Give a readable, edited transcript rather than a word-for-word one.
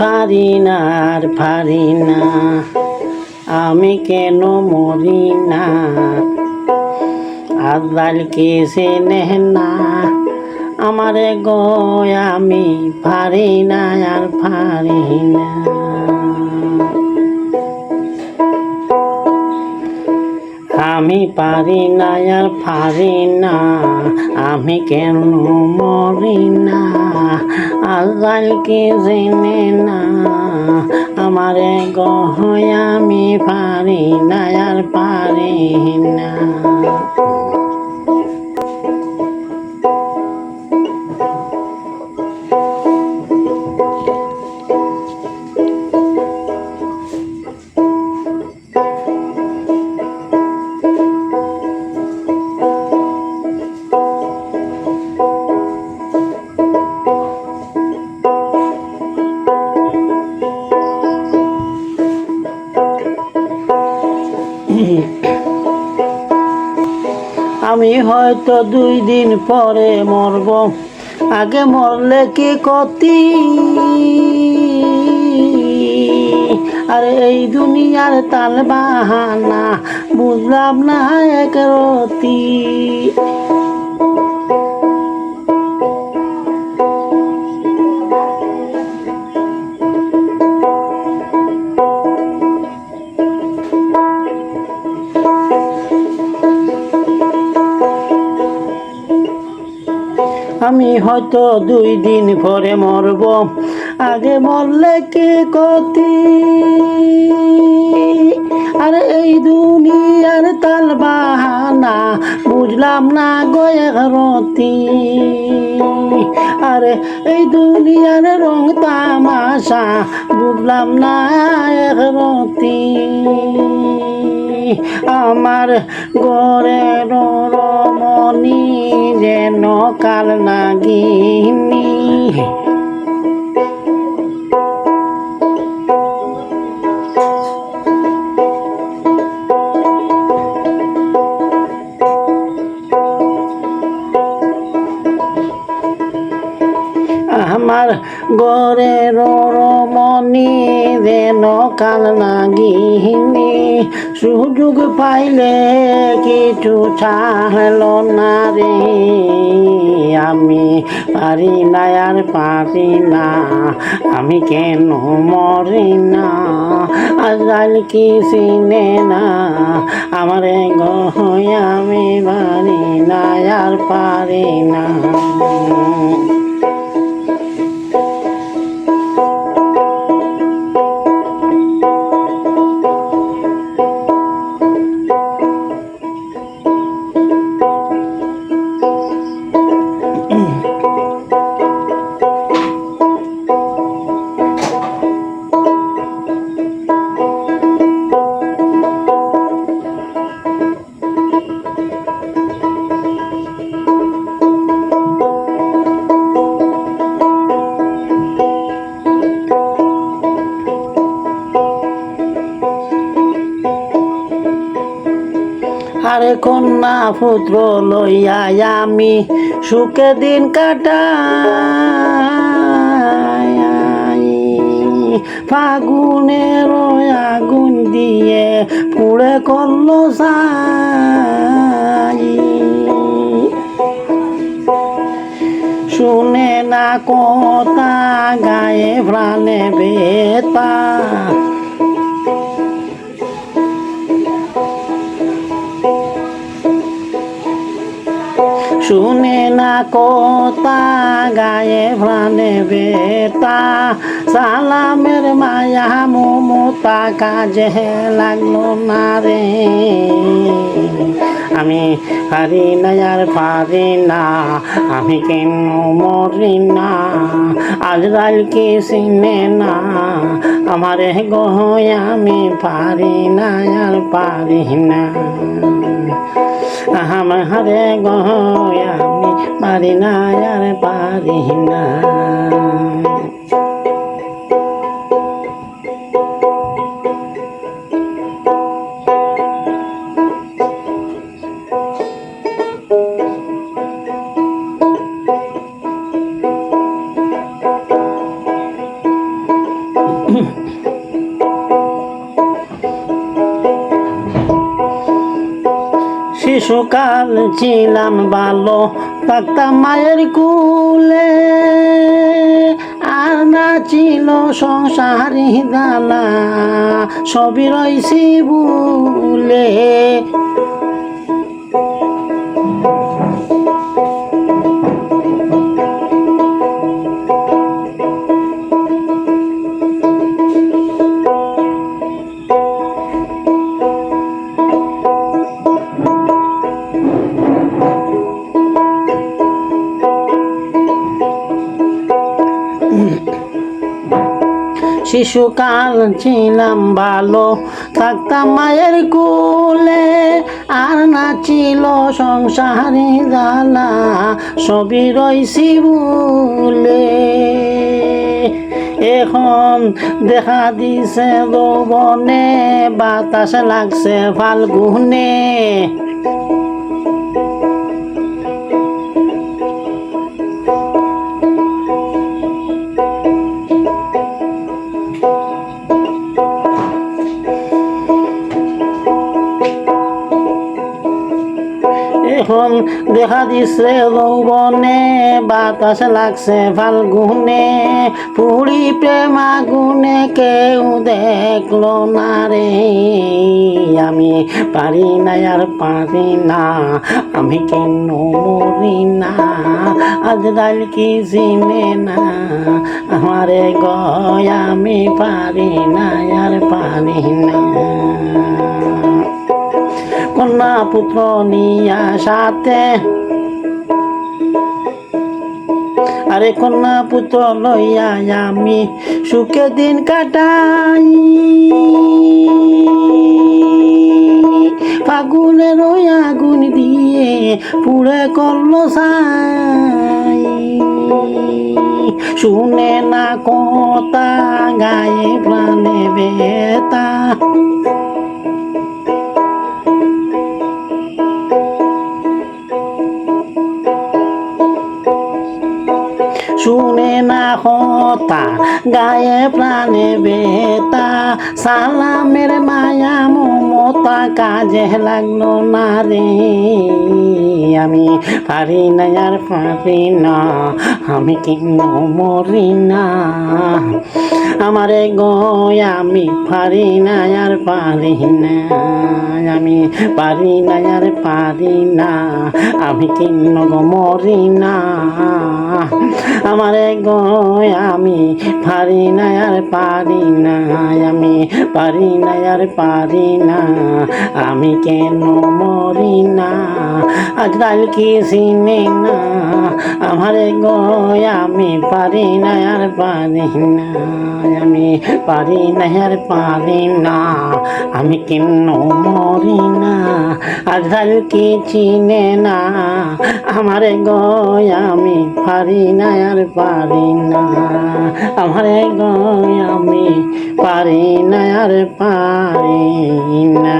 পারি না আর পারি না, আমি কেন মরি না, আজরাইলকে চেনে না আমারে গো, আমি পারি না আর পারি না। আমি পারি না আর পারি না, আমি কেন মরি না, আজরাইলকে চেনে না আমারে গো, আমি পারি না আর পারি না। আমি হয়তো 2 দিন পরে মরব, আগে মরলে কি ক্ষতি, আর এই দুনিয়ার তাল বাহানা বুঝলাম না এক রতি। আমি হয়তো 2 দিন পরে মরব, আগে মরলে কি ক্ষতি, আর এই দুনিয়ার তাল বাহানা বুঝলাম না গো এক রতি, আরে এই দুনিয়ার রং তামাশা বুঝলাম না এক রতি। আমার ঘরের রমণী যেন কাল নাগিনী, আমার ঘরের রমণী যেন কাল নাগিনী, সুযোগ পাইলে কিছু ছাড়ল না রে, আমি পারি না আর পারি না, আমি কেন মরি না, আজরাইলকে চিনে না আমারে গো, আমি পারি না আর পারি না। আরে কন্যা পুত্র লইয়া আমি সুখে দিন কাটাই, ফাগুনের আগুন দিয়ে পুড়ে করলো ছাই, শুনে না কথা গায়ে প্রাণে বেতা, শুনে না কথা গায়ে প্রাণে বেতা, সালামের মায়া মমতা কাজে লাগলো না রে, আমি পারি না আর পারি না, আমি কেন মরি না, আজরাইলকে চিনে না আমারে গো, আমি পারি না আর পারি না, আমারে গো, আমি পারি না আর পারি না। শিশুকাল ছিলাম ভালো থাকতাম মায়ের কুলে আর না ছিল সংসারী দালা সবই রইছি ভুলে শিশুকাল ছিলাম ভালো থাকতাম মায়ের কুলে আর না ছিল সংসারী জ্বালা সবই রইছি ভুলে এখন দেখা দিছে যৌবনে বাতাস লাগছে ফাল্গুনে এখন দেখা দিছে যৌবনে বাতাস লাগছে ফাল্গুনে পুরি প্রেম আগুনে কেউ দেখলো না রে আমি পারি না আর পারি না আমি কেন মরি না আজরাইল কি চিনে না আমারে গয় আমি পারি না আর পারি না কন্যা পুত্র নিয়া সাথে আরে কন্যা পুত্র লইয়া আমি সুখে দিন কাটাই ফাগুনের ওই আগুন দিয়ে পুড়ে করলো ছাই শুনে না কথা গায়ে প্রাণে বেতা শুনে না হতা গায়ে প্রাণে বেতা সালামের মায়া মমতা কাজে লাগলো না রে আমি পারি না আর পারি না আমি কেন মরি না আমারে গয় আমি পারি না আর পারি না আমি পারি না আর পারি না আমি কেন মরি না আমারে গয় আমি পারি না আর পারি না আমি পারি না আর পারি না আমি কেন মরি না আজরাইল কি চিনে না আমারে গয় আমি পারি না আর পারি না আমি পারি না আর পারি না আমি কেন মরি না আজরাইল কি চিনে না আমারে গয় আমি পারি না আর পারি না আমারে গয় আমি পারি না আর পারি না